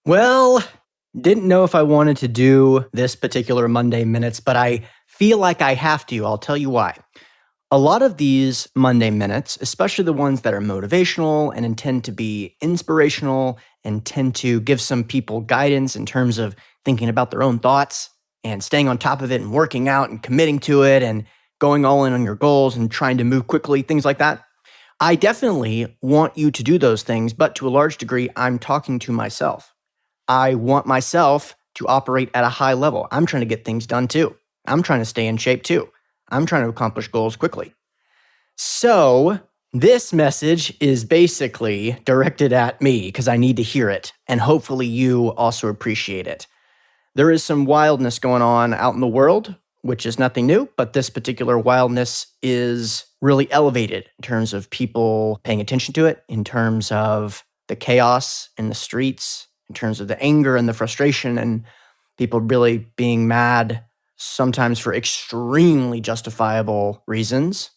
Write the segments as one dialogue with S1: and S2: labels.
S1: Well, didn't know if I wanted to do this particular Monday Minutes, but I feel like I have to. I'll tell you why. A lot of these Monday Minutes, especially the ones that are motivational and intend to be inspirational and tend to give some people guidance in terms of thinking about their own thoughts and staying on top of it and working out and committing to it and going all in on your goals and trying to move quickly, things like that. I definitely want you to do those things, but to a large degree, I'm talking to myself. I want myself to operate at a high level. I'm trying to get things done too. I'm trying to stay in shape too. I'm trying to accomplish goals quickly. So this message is basically directed at me because I need to hear it, and hopefully you also appreciate it. There is some wildness going on out in the world, which is nothing new, but this particular wildness is really elevated in terms of people paying attention to it, in terms of the chaos in the streets, in terms of the anger and the frustration and people really being mad, sometimes for extremely justifiable reasons.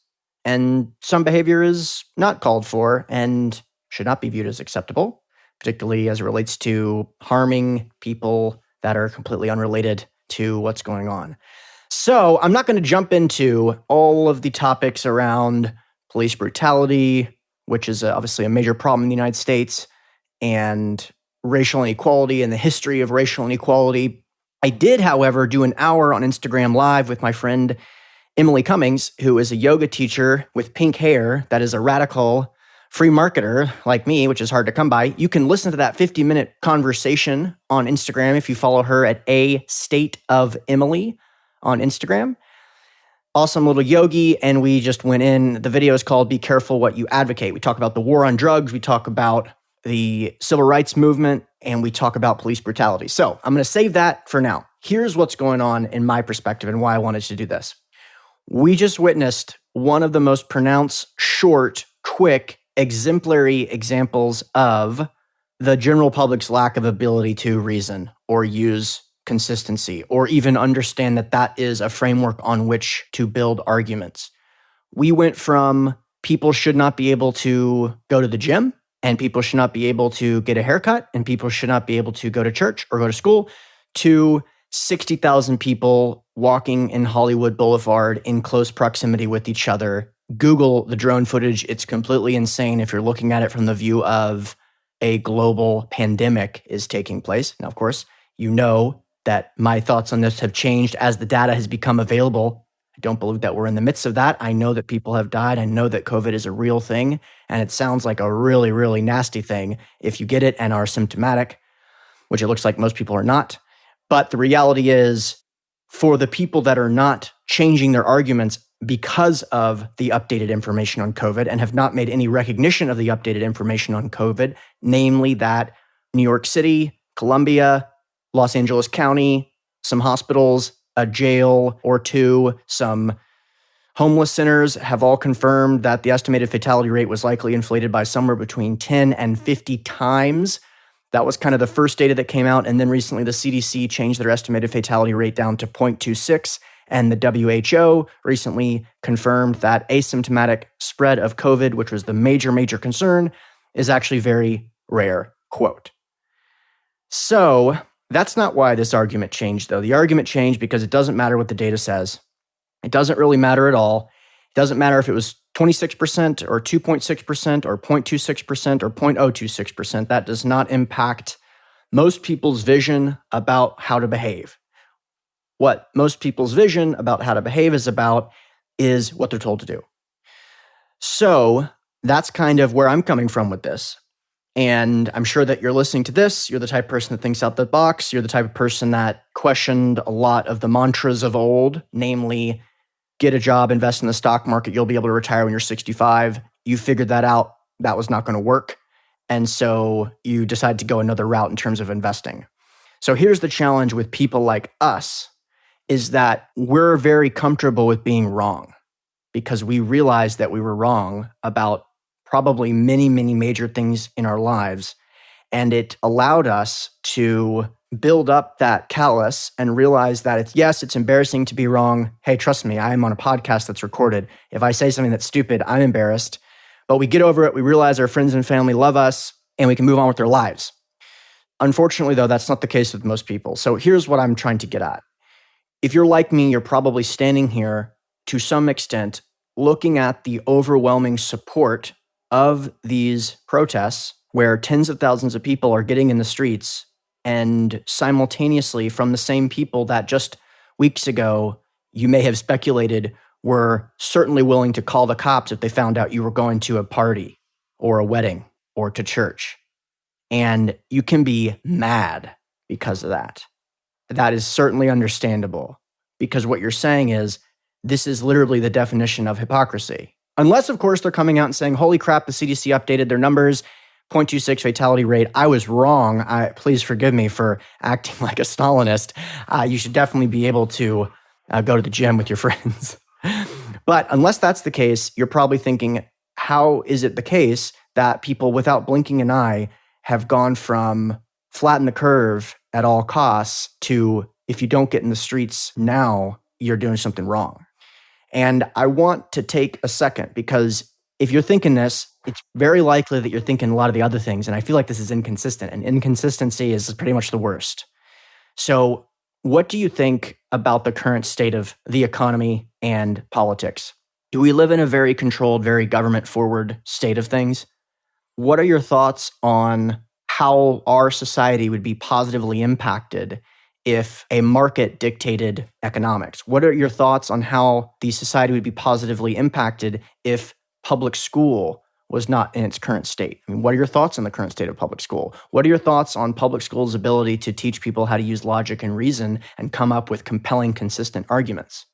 S1: And some behavior is not called for and should not be viewed as acceptable, particularly as it relates to harming people that are completely unrelated to what's going on. So I'm not going to jump into all of the topics around police brutality, which is obviously a major problem in the United States, and racial inequality and the history of racial inequality. I did, however, do an hour on Instagram Live with my friend Emily Cummings, who is a yoga teacher with pink hair that is a radical free marketer like me, which is hard to come by. You can listen to that 50-minute conversation on Instagram if you follow her at A State of Emily on Instagram. Awesome little yogi, and we just went in. The video is called Be Careful What You Advocate. We talk about the war on drugs, we talk about the civil rights movement, and we talk about police brutality. So I'm going to save that for now. Here's what's going on in my perspective and why I wanted to do this. We just witnessed one of the most pronounced, short, quick, exemplary examples of the general public's lack of ability to reason or use consistency or even understand that that is a framework on which to build arguments. We went from people should not be able to go to the gym, and people should not be able to get a haircut, and people should not be able to go to church or go to school, to 60,000 people walking in Hollywood Boulevard in close proximity with each other. Google the drone footage. It's completely insane if you're looking at it from the view of a global pandemic is taking place. Now, of course, you know that my thoughts on this have changed as the data has become available. I don't believe that we're in the midst of that. I know that people have died. I know that COVID is a real thing, and it sounds like a really, really nasty thing if you get it and are symptomatic, which it looks like most people are not. But the reality is, for the people that are not changing their arguments because of the updated information on COVID and have not made any recognition of the updated information on COVID, namely that New York City, Columbia, Los Angeles County, some hospitals, a jail or two, some homeless centers have all confirmed that the estimated fatality rate was likely inflated by somewhere between 10 and 50 times. That was kind of the first data that came out. And then recently the CDC changed their estimated fatality rate down to 0.26. And the WHO recently confirmed that asymptomatic spread of COVID, which was the major concern, is actually very rare, quote. So that's not why this argument changed, though. The argument changed because it doesn't matter what the data says. It doesn't really matter at all. It doesn't matter if it was 26% or 2.6% or 0.26% or 0.026%. That does not impact most people's vision about how to behave. What most people's vision about how to behave is about is what they're told to do. So that's kind of where I'm coming from with this. And I'm sure that you're listening to this. You're the type of person that thinks out the box. You're the type of person that questioned a lot of the mantras of old, namely, get a job, invest in the stock market, you'll be able to retire when you're 65. You figured that out. That was not going to work. And so you decided to go another route in terms of investing. So here's the challenge with people like us, is that we're very comfortable with being wrong because we realized that we were wrong about probably many major things in our lives. And it allowed us to build up that callus and realize that it's embarrassing to be wrong. Hey, trust me, I am on a podcast that's recorded. If I say something that's stupid, I'm embarrassed. But we get over it. We realize our friends and family love us and we can move on with their lives. Unfortunately, though, that's not the case with most people. So here's what I'm trying to get at. If you're like me, you're probably standing here to some extent looking at the overwhelming support of these protests where tens of thousands of people are getting in the streets, and simultaneously from the same people that just weeks ago you may have speculated were certainly willing to call the cops if they found out you were going to a party or a wedding or to church. And you can be mad because of that. That is certainly understandable, because what you're saying is this is literally the definition of hypocrisy. Unless, of course, they're coming out and saying, holy crap, the CDC updated their numbers, 0.26 fatality rate. I was wrong. Please forgive me for acting like a Stalinist. You should definitely be able to go to the gym with your friends. But unless that's the case, you're probably thinking, how is it the case that people without blinking an eye have gone from flatten the curve at all costs to, if you don't get in the streets now, you're doing something wrong? And I want to take a second, because if you're thinking this, it's very likely that you're thinking a lot of the other things. And I feel like this is inconsistent, and inconsistency is pretty much the worst. So what do you think about the current state of the economy and politics? Do we live in a very controlled, very government-forward state of things? What are your thoughts on how our society would be positively impacted if a market dictated economics? What are your thoughts on how the society would be positively impacted if public school was not in its current state? I mean, what are your thoughts on the current state of public school? What are your thoughts on public school's ability to teach people how to use logic and reason and come up with compelling, consistent arguments?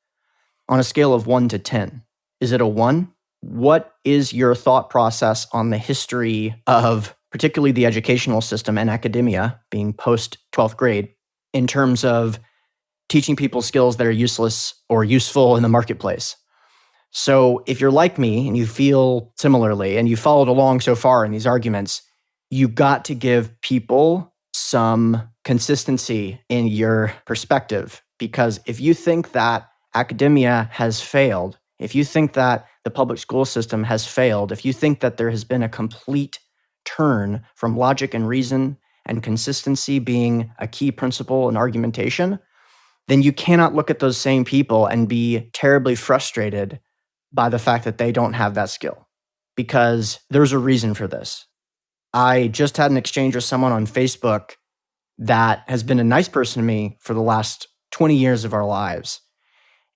S1: On a scale of 1 to 10, is it a 1? What is your thought process on the history of particularly the educational system and academia, being post-12th grade, in terms of teaching people skills that are useless or useful in the marketplace? So if you're like me and you feel similarly and you followed along so far in these arguments, you got to give people some consistency in your perspective. Because if you think that academia has failed, if you think that the public school system has failed, if you think that there has been a complete turn from logic and reason and consistency being a key principle in argumentation, then you cannot look at those same people and be terribly frustrated by the fact that they don't have that skill, because there's a reason for this. I just had an exchange with someone on Facebook that has been a nice person to me for the last 20 years of our lives.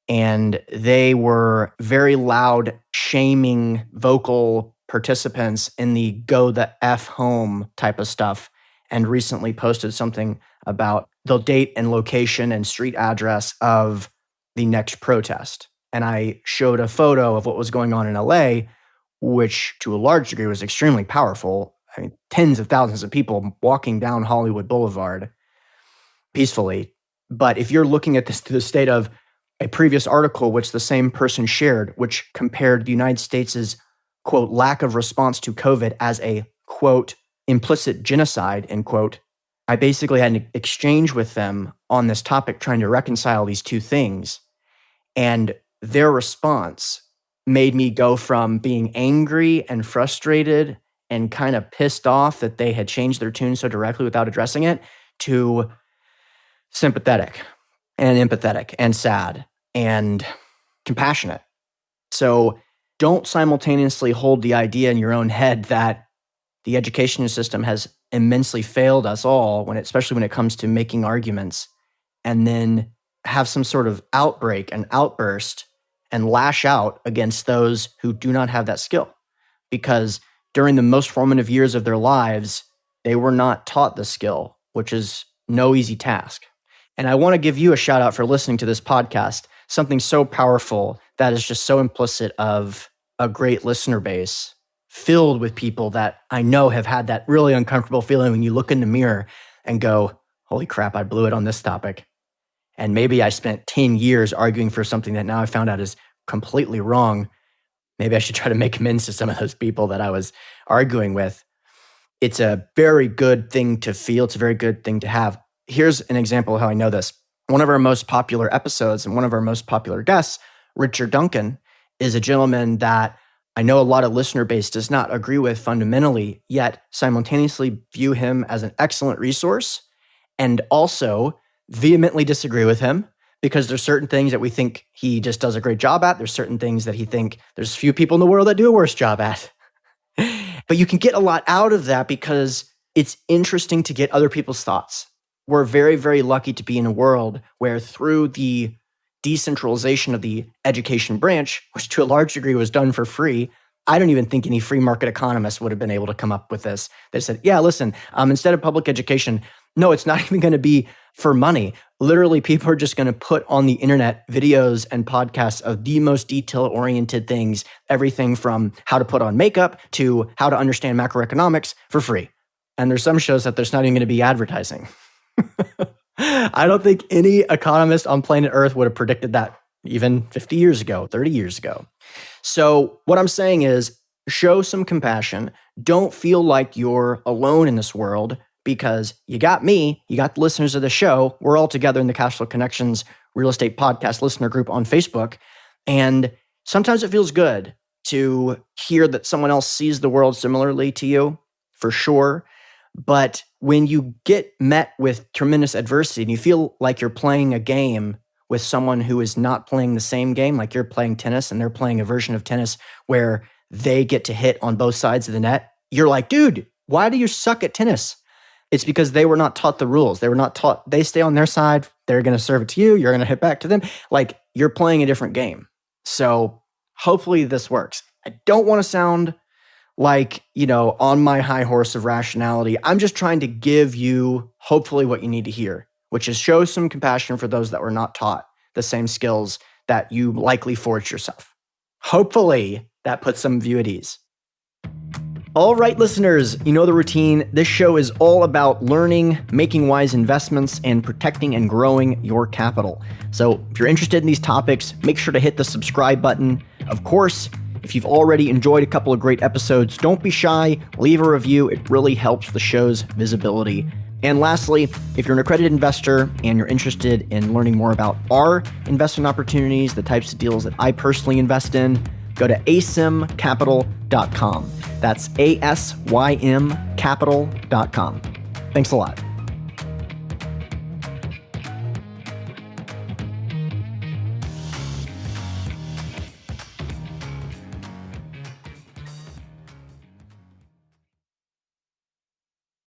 S1: And they were very loud, shaming vocal participants in the go the F home type of stuff, and recently posted something about the date and location and street address of the next protest. And I showed a photo of what was going on in LA, which to a large degree was extremely powerful. I mean, tens of thousands of people walking down Hollywood Boulevard peacefully. But if you're looking at this to the state of a previous article, which the same person shared, which compared the United States' quote, lack of response to COVID as a, quote, implicit genocide, end quote, I basically had an exchange with them on this topic trying to reconcile these two things. And their response made me go from being angry and frustrated and kind of pissed off that they had changed their tune so directly without addressing it, to sympathetic and empathetic and sad and compassionate. So don't simultaneously hold the idea in your own head that the education system has immensely failed us all, especially when it comes to making arguments, and then have some sort of outbreak and outburst and lash out against those who do not have that skill. Because during the most formative years of their lives, they were not taught the skill, which is no easy task. And I want to give you a shout out for listening to this podcast, something so powerful that is just so implicit of a great listener base filled with people that I know have had that really uncomfortable feeling when you look in the mirror and go, holy crap, I blew it on this topic. And maybe I spent 10 years arguing for something that now I found out is completely wrong. Maybe I should try to make amends to some of those people that I was arguing with. It's a very good thing to feel. It's a very good thing to have. Here's an example of how I know this. One of our most popular episodes and one of our most popular guests, Richard Duncan, is a gentleman that I know a lot of listener base does not agree with fundamentally, yet simultaneously view him as an excellent resource and also vehemently disagree with him because there's certain things that we think he just does a great job at. There's certain things that he think there's few people in the world that do a worse job at. But you can get a lot out of that because it's interesting to get other people's thoughts. We're very, very lucky to be in a world where through the decentralization of the education branch, which to a large degree was done for free, I don't even think any free market economist would have been able to come up with this. They said, yeah, listen, instead of public education, no, it's not even going to be for money. Literally, people are just going to put on the internet videos and podcasts of the most detail-oriented things, everything from how to put on makeup to how to understand macroeconomics for free. And there's some shows that there's not even going to be advertising. I don't think any economist on planet Earth would have predicted that even 50 years ago, 30 years ago. So what I'm saying is show some compassion. Don't feel like you're alone in this world because you got me, you got the listeners of the show. We're all together in the Cashflow Connections Real Estate Podcast listener group on Facebook. And sometimes it feels good to hear that someone else sees the world similarly to you, for sure. But when you get met with tremendous adversity and you feel like you're playing a game with someone who is not playing the same game, like you're playing tennis and they're playing a version of tennis where they get to hit on both sides of the net, you're like, dude, why do you suck at tennis? It's because they were not taught the rules. They were not taught, they stay on their side, they're going to serve it to you, you're going to hit back to them. Like you're playing a different game. So hopefully this works. I don't want to sound like, on my high horse of rationality. I'm just trying to give you hopefully what you need to hear, which is show some compassion for those that were not taught the same skills that you likely forged yourself. Hopefully that puts some of you at ease. All right, listeners, you know the routine. This show is all about learning, making wise investments, and protecting and growing your capital. So if you're interested in these topics, make sure to hit the subscribe button. Of course, if you've already enjoyed a couple of great episodes, don't be shy, leave a review. It really helps the show's visibility. And lastly, if you're an accredited investor and you're interested in learning more about our investment opportunities, the types of deals that I personally invest in, go to asymcapital.com. That's ASYMcapital.com. Thanks a lot.